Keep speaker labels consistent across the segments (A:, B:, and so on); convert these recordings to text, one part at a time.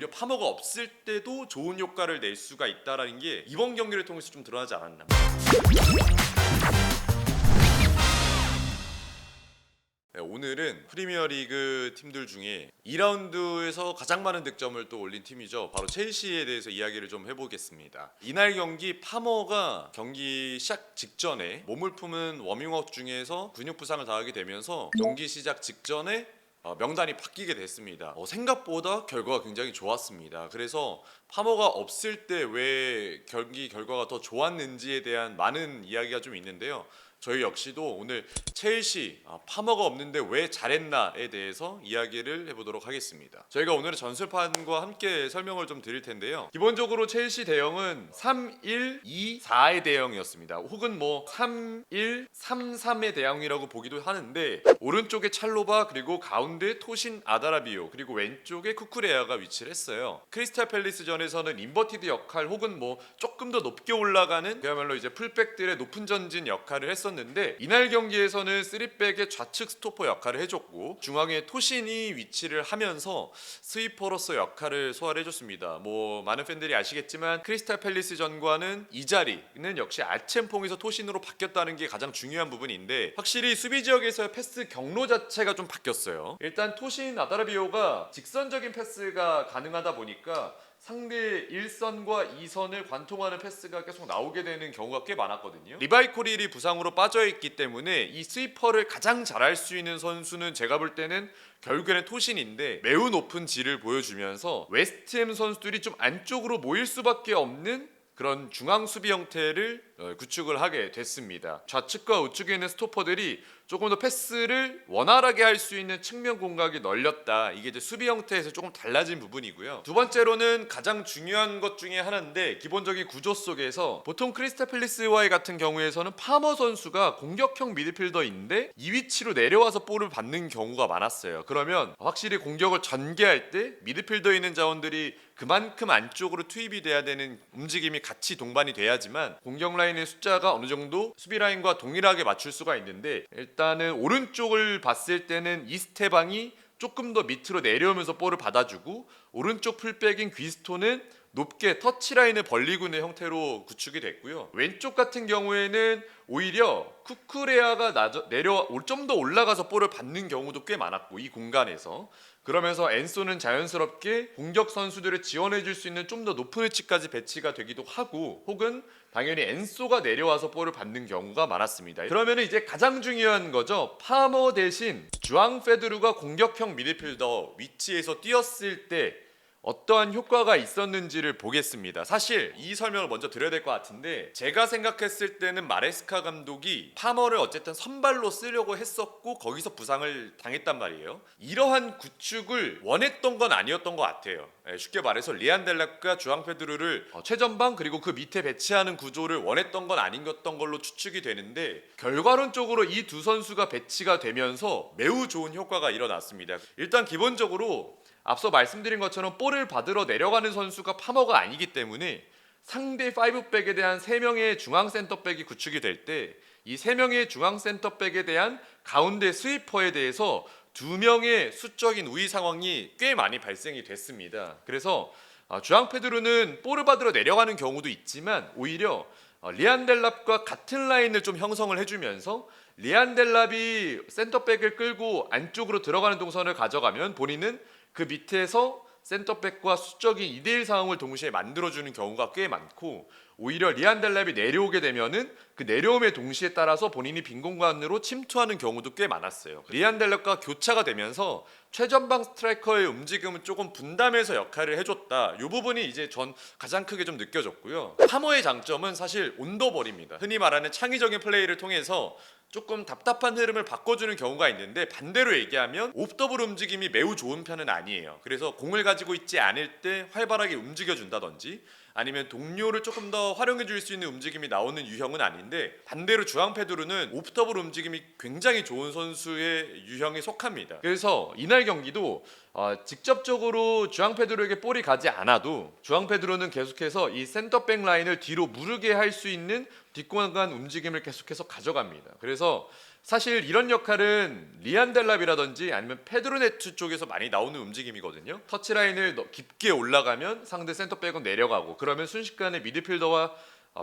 A: 오히려 파머가 없을 때도 좋은 효과를 낼 수가 있다라는 게 이번 경기를 통해서 좀 드러나지 않았나. 네, 오늘은 프리미어리그 팀들 중에 2라운드에서 가장 많은 득점을 또 올린 팀이죠. 바로 첼시에 대해서 이야기를 좀 해보겠습니다. 이날 경기 파머가 경기 시작 직전에 몸을 품은 워밍업 중에서 근육 부상을 당하게 되면서 경기 시작 직전에 명단이 바뀌게 됐습니다. 생각보다 결과가 굉장히 좋았습니다. 그래서 파머가 없을 때 왜 경기 결과가 더 좋았는지에 대한 많은 이야기가 좀 있는데요. 저희 역시도 오늘 첼시 파머가 없는데 왜 잘했나에 대해서 이야기를 해보도록 하겠습니다. 저희가 오늘은 전술판과 함께 설명을 좀 드릴 텐데요. 기본적으로 첼시 대형은 3-1-2-4의 대형이었습니다. 혹은 뭐 3-1-3-3의 대형이라고 보기도 하는데 오른쪽에 찰로바 그리고 가운데 토신 아다라비오 그리고 왼쪽에 쿠쿠레아가 위치를 했어요. 크리스탈 팰리스전에서는 인버티드 역할 혹은 뭐 조금 더 높게 올라가는 그야말로 이제 풀백들의 높은 전진 역할을 했었는데 이날 경기에서는 3백의 좌측 스토퍼 역할을 해줬고 중앙에 토신이 위치를 하면서 스위퍼로서 역할을 소화를 해줬습니다. 뭐 많은 팬들이 아시겠지만 크리스탈 팰리스전과는 이 자리는 역시 아첸퐁에서 토신으로 바뀌었다는 게 가장 중요한 부분인데 확실히 수비 지역에서의 패스 경로 자체가 좀 바뀌었어요. 일단 토신 아다라비오가 직선적인 패스가 가능하다 보니까 상대 1선과 2선을 관통하는 패스가 계속 나오게 되는 경우가 꽤 많았거든요. 리바이 코릴이 부상으로 빠져있기 때문에 이 스위퍼를 가장 잘할 수 있는 선수는 제가 볼 때는 결국에는 토신인데 매우 높은 질을 보여주면서 웨스트햄 선수들이 좀 안쪽으로 모일 수밖에 없는 그런 중앙 수비 형태를 구축을 하게 됐습니다. 좌측과 우측에 있는 스토퍼들이 조금 더 패스를 원활하게 할 수 있는 측면 공간이 널렸다. 이게 이제 수비 형태에서 조금 달라진 부분이고요. 두 번째로는 가장 중요한 것 중에 하나인데 기본적인 구조 속에서 보통 크리스탈 팰리스와의 같은 경우에서는 파머 선수가 공격형 미드필더인데 이 위치로 내려와서 볼을 받는 경우가 많았어요. 그러면 확실히 공격을 전개할 때 미드필더에 있는 자원들이 그만큼 안쪽으로 투입이 돼야 되는 움직임이 같이 동반이 돼야지만 공격 라인의 숫자가 어느 정도 수비 라인과 동일하게 맞출 수가 있는데 일단은 오른쪽을 봤을 때는 이스테방이 조금 더 밑으로 내려오면서 볼을 받아주고 오른쪽 풀백인 귀스토는 높게 터치라인을 벌리고 있는 형태로 구축이 됐고요. 왼쪽 같은 경우에는 오히려 쿠쿠레아가 좀 더 올라가서 볼을 받는 경우도 꽤 많았고 이 공간에서 그러면서 엔소는 자연스럽게 공격 선수들을 지원해 줄 수 있는 좀 더 높은 위치까지 배치가 되기도 하고 혹은 당연히 엔소가 내려와서 볼을 받는 경우가 많았습니다. 그러면 이제 가장 중요한 거죠. 파머 대신 주앙 페드루가 공격형 미드필더 위치에서 뛰었을 때 어떠한 효과가 있었는지를 보겠습니다. 사실 이 설명을 먼저 드려야 될 것 같은데 제가 생각했을 때는 마레스카 감독이 파머를 어쨌든 선발로 쓰려고 했었고 거기서 부상을 당했단 말이에요. 이러한 구축을 원했던 건 아니었던 것 같아요. 쉽게 말해서 리안델락과 주앙 페드루를 최전방 그리고 그 밑에 배치하는 구조를 원했던 건 아니었던 걸로 추측이 되는데 결과론적으로 이 두 선수가 배치가 되면서 매우 좋은 효과가 일어났습니다. 일단 기본적으로 앞서 말씀드린 것처럼 볼을 받으러 내려가는 선수가 파머가 아니기 때문에 상대 5백에 대한 3명의 중앙 센터백이 구축이 될 때 이 3명의 중앙 센터백에 대한 가운데 스위퍼에 대해서 2명의 수적인 우위 상황이 꽤 많이 발생이 됐습니다. 그래서 주앙 페드루는 볼을 받으러 내려가는 경우도 있지만 오히려 리안델랍과 같은 라인을 좀 형성을 해주면서 리안델랍이 센터백을 끌고 안쪽으로 들어가는 동선을 가져가면 본인은 그 밑에서 센터백과 수적인 2대1 상황을 동시에 만들어주는 경우가 꽤 많고 오히려 리안델랍이 내려오게 되면은 그 내려옴의 동시에 따라서 본인이 빈 공간으로 침투하는 경우도 꽤 많았어요. 리안델랍과 교차가 되면서 최전방 스트라이커의 움직임은 조금 분담해서 역할을 해줬다. 이 부분이 이제 전 가장 크게 좀 느껴졌고요. 파머의 장점은 사실 온더볼입니다. 흔히 말하는 창의적인 플레이를 통해서 조금 답답한 흐름을 바꿔주는 경우가 있는데 반대로 얘기하면 옵더블 움직임이 매우 좋은 편은 아니에요. 그래서 공을 가지고 있지 않을 때 활발하게 움직여준다든지 아니면 동료를 조금 더 활용해 줄 수 있는 움직임이 나오는 유형은 아닌데 반대로 주앙 페드루는 옵더블 움직임이 굉장히 좋은 선수의 유형에 속합니다. 그래서 이날 경기도 직접적으로 주앙 페드로에게 볼이 가지 않아도 주앙 페드로는 계속해서 이 센터백 라인을 뒤로 무르게 할 수 있는 뒷공간 움직임을 계속해서 가져갑니다. 그래서 사실 이런 역할은 리안델랍이라든지 아니면 페드로네투 쪽에서 많이 나오는 움직임이거든요. 터치라인을 깊게 올라가면 상대 센터백은 내려가고, 그러면 순식간에 미드필더와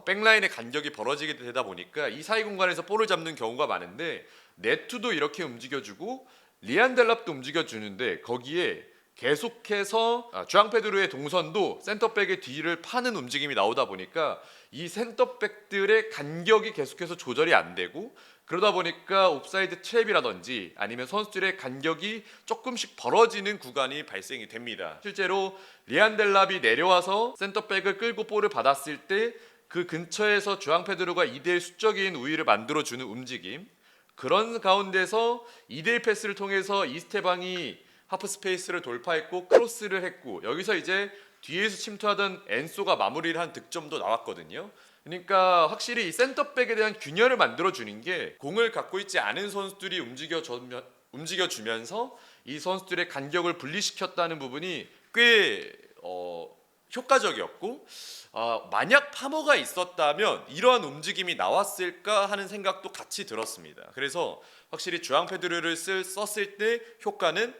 A: 백라인의 간격이 벌어지게 되다 보니까 이 사이 공간에서 볼을 잡는 경우가 많은데, 네투도 이렇게 움직여주고 리안델랍도 움직여주는데, 거기에 계속해서 주앙 페드로의 동선도 센터백의 뒤를 파는 움직임이 나오다 보니까 이 센터백들의 간격이 계속해서 조절이 안 되고, 그러다 보니까 옵사이드 트랩이라든지 아니면 선수들의 간격이 조금씩 벌어지는 구간이 발생이 됩니다. 실제로 리안델랍이 내려와서 센터백을 끌고 볼을 받았을 때 그 근처에서 주앙 페드로가 2대1 수적인 우위를 만들어주는 움직임, 그런 가운데서 2대1 패스를 통해서 이스테방이 하프 스페이스를 돌파했고 크로스를 했고, 여기서 이제 뒤에서 침투하던 엔소가 마무리를 한 득점도 나왔거든요. 그러니까 확실히 이 센터백에 대한 균열을 만들어주는 게, 공을 갖고 있지 않은 선수들이 움직여주면서 이 선수들의 간격을 분리시켰다는 부분이 꽤 효과적이었고, 만약 파머가 있었다면 이러한 움직임이 나왔을까 하는 생각도 같이 들었습니다. 그래서 확실히 주앙 페드로를 썼을 때 효과는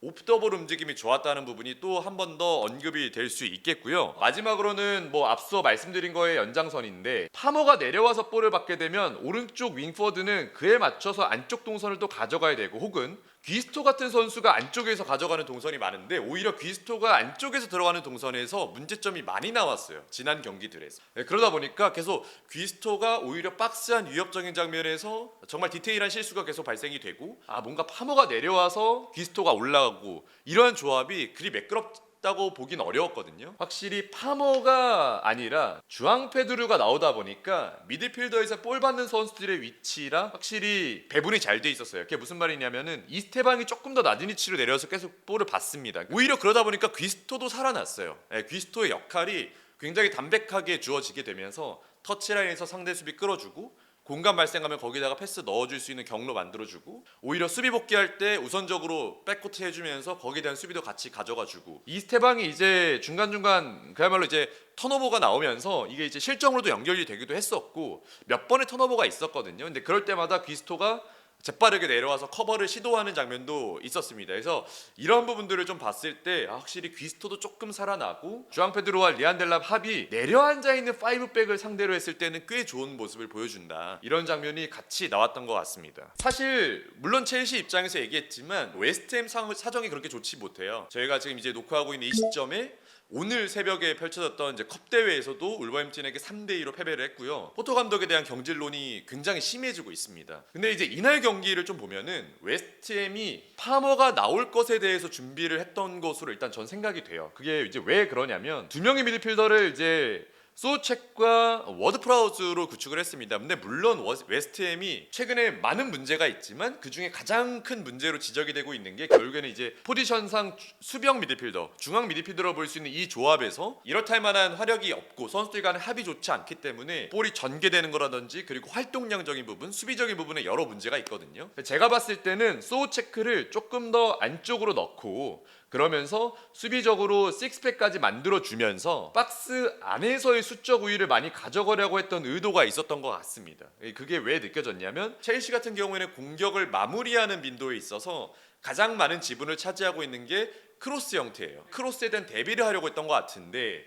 A: 옵더볼 움직임이 좋았다는 부분이 또 한 번 더 언급이 될 수 있겠고요. 마지막으로는 뭐 앞서 말씀드린 거의 연장선인데, 파머가 내려와서 볼을 받게 되면 오른쪽 윙포드는 그에 맞춰서 안쪽 동선을 또 가져가야 되고, 혹은 귀스토 같은 선수가 안쪽에서 가져가는 동선이 많은데 오히려 귀스토가 안쪽에서 들어가는 동선에서 문제점이 많이 나왔어요, 지난 경기들에서. 그러다 보니까 계속 귀스토가 오히려 박스한 위협적인 장면에서 정말 디테일한 실수가 계속 발생이 되고, 뭔가 파머가 내려와서 귀스토가 올라가고, 이러한 조합이 그리 매끄럽다고 보긴 어려웠거든요. 확실히 파머가 아니라 주앙 페드루가 나오다 보니까 미드필더에서 볼 받는 선수들의 위치랑 확실히 배분이 잘 돼 있었어요. 그게 무슨 말이냐면은 이스테방이 조금 더 낮은 위치로 내려서 계속 볼을 받습니다. 오히려 그러다 보니까 귀스토도 살아났어요. 귀스토의 역할이 굉장히 담백하게 주어지게 되면서 터치라인에서 상대 수비 끌어주고, 공간 발생하면 거기다가 패스 넣어줄 수 있는 경로 만들어주고, 오히려 수비 복귀할 때 우선적으로 백코트 해주면서 거기에 대한 수비도 같이 가져가주고, 이스테방이 이제 중간중간 그야말로 이제 턴오버가 나오면서 이게 이제 실점으로도 연결이 되기도 했었고, 몇 번의 턴오버가 있었거든요. 근데 그럴 때마다 귀스토가 재빠르게 내려와서 커버를 시도하는 장면도 있었습니다. 그래서 이런 부분들을 좀 봤을 때 확실히 귀스토도 조금 살아나고, 주앙 페드로와 리안델랍 합이 내려앉아 있는 5백을 상대로 했을 때는 꽤 좋은 모습을 보여준다, 이런 장면이 같이 나왔던 것 같습니다. 사실 물론 첼시 입장에서 얘기했지만 웨스트햄 사정이 그렇게 좋지 못해요. 저희가 지금 이제 녹화하고 있는 이 시점에 오늘 새벽에 펼쳐졌던 이제 컵 대회에서도 울버햄튼에게 3대2로 패배를 했고요. 포터 감독에 대한 경질론이 굉장히 심해지고 있습니다. 근데 이제 이날 경기를 좀 보면은 웨스트햄이 파머가 나올 것에 대해서 준비를 했던 것으로 일단 전 생각이 돼요. 그게 이제 왜 그러냐면, 두 명의 미드필더를 이제 소책과 워드프라우스로 구축을 했습니다. 근데 물론 웨스트햄이 최근에 많은 문제가 있지만 그 중에 가장 큰 문제로 지적이 되고 있는 게, 결국에는 이제 포지션상 수비형 미드필더, 중앙 미드필더로 볼 수 있는 이 조합에서 이렇다 할 만한 화력이 없고 선수들 간의 합이 좋지 않기 때문에 볼이 전개되는 거라든지, 그리고 활동량적인 부분, 수비적인 부분에 여러 문제가 있거든요. 제가 봤을 때는 소체크를 조금 더 안쪽으로 넣고, 그러면서 수비적으로 식스팩까지 만들어주면서 박스 안에서의 수적 우위를 많이 가져가려고 했던 의도가 있었던 것 같습니다. 그게 왜 느껴졌냐면, 첼시 같은 경우에는 공격을 마무리하는 빈도에 있어서 가장 많은 지분을 차지하고 있는 게 크로스 형태예요. 크로스에 대한 대비를 하려고 했던 것 같은데,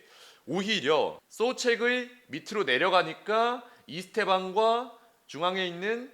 A: 오히려 소책의 밑으로 내려가니까 이스테방과 중앙에 있는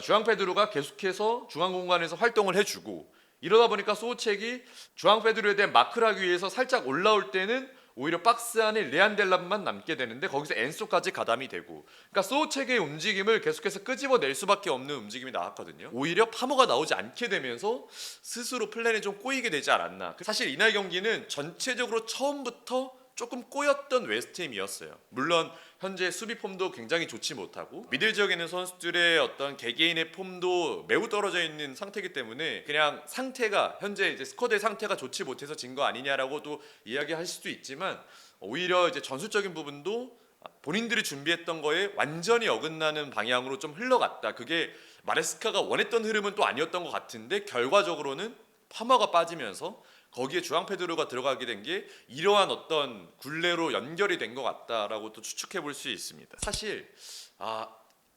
A: 주앙 페드로가 계속해서 중앙 공간에서 활동을 해주고, 이러다 보니까 소책이 주앙 페드로에 대한 마크를 하기 위해서 살짝 올라올 때는 오히려 박스 안에 레안델랍만 남게 되는데, 거기서 엔소까지 가담이 되고, 그러니까 소책의 움직임을 계속해서 끄집어낼 수밖에 없는 움직임이 나왔거든요. 오히려 파머가 나오지 않게 되면서 스스로 플랜에 좀 꼬이게 되지 않았나. 사실 이날 경기는 전체적으로 처음부터 조금 꼬였던 웨스트햄이었어요. 물론 현재 수비 폼도 굉장히 좋지 못하고, 미들 지역에 있는 선수들의 어떤 개개인의 폼도 매우 떨어져 있는 상태이기 때문에 그냥 상태가, 현재 이제 스쿼드의 상태가 좋지 못해서 진 거 아니냐라고도 이야기할 수도 있지만, 오히려 이제 전술적인 부분도 본인들이 준비했던 거에 완전히 어긋나는 방향으로 좀 흘러갔다. 그게 마레스카가 원했던 흐름은 또 아니었던 것 같은데, 결과적으로는 파머가 빠지면서 거기에 주앙 페드로가 들어가게 된 게 이러한 어떤 굴레로 연결이 된 것 같다라고 또 추측해 볼 수 있습니다. 사실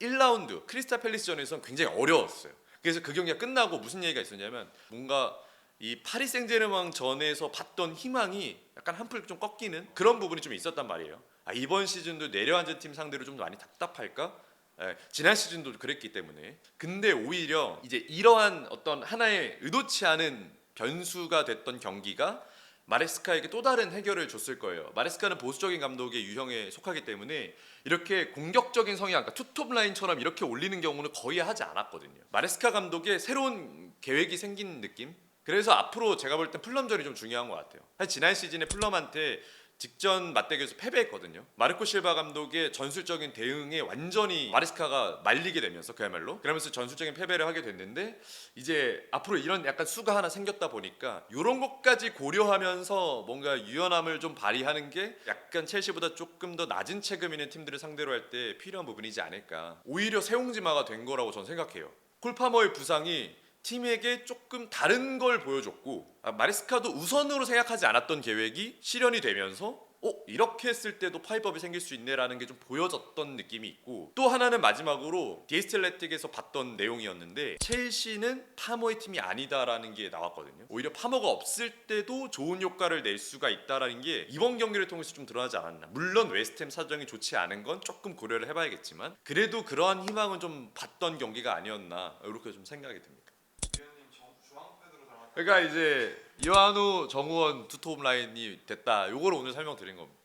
A: 1라운드 크리스탈 팰리스전에서는 굉장히 어려웠어요. 그래서 그 경기가 끝나고 무슨 얘기가 있었냐면 뭔가 이 파리 생제르맹 전에서 봤던 희망이 약간 한풀 좀 꺾이는 그런 부분이 좀 있었단 말이에요. 아, 이번 시즌도 내려앉은 팀 상대로 좀 많이 답답할까? 지난 시즌도 그랬기 때문에. 근데 오히려 이제 이러한 어떤 하나의 의도치 않은 변수가 됐던 경기가 마레스카에게 또 다른 해결을 줬을 거예요. 마레스카는 보수적인 감독의 유형에 속하기 때문에 이렇게 공격적인 성향, 그러니까 투톱 라인처럼 이렇게 올리는 경우는 거의 하지 않았거든요. 마레스카 감독의 새로운 계획이 생긴 느낌? 그래서 앞으로 제가 볼 땐 풀럼전이 좀 중요한 것 같아요. 사실 지난 시즌에 풀럼한테 직전 맞대결에서 패배했거든요. 마르코 실바 감독의 전술적인 대응에 완전히 마레스카가 말리게 되면서 그야말로 그러면서 전술적인 패배를 하게 됐는데 이제 앞으로 이런 약간 수가 하나 생겼다 보니까 이런 것까지 고려하면서 뭔가 유연함을 좀 발휘하는 게 약간 첼시보다 조금 더 낮은 체급 있는 팀들을 상대로 할 때 필요한 부분이지 않을까. 오히려 세옹지마가 된 거라고 저는 생각해요. 콜파머의 부상이 팀에게 조금 다른 걸 보여줬고 마레스카도 우선으로 생각하지 않았던 계획이 실현이 되면서 이렇게 했을 때도 파이법이 생길 수 있네라는 게 좀 보여졌던 느낌이 있고 또 하나는 마지막으로 디에스텔레틱에서 봤던 내용이었는데 첼시는 파머의 팀이 아니다라는 게 나왔거든요. 오히려 파머가 없을 때도 좋은 효과를 낼 수가 있다라는 게 이번 경기를 통해서 좀 드러나지 않았나. 물론 웨스트햄 사정이 좋지 않은 건 조금 고려를 해봐야겠지만 그래도 그러한 희망은 좀 봤던 경기가 아니었나 이렇게 좀 생각이 듭니다. 그러니까 이제 이완우, 정우원 투톱 라인이 됐다. 요거를 오늘 설명드린 겁니다.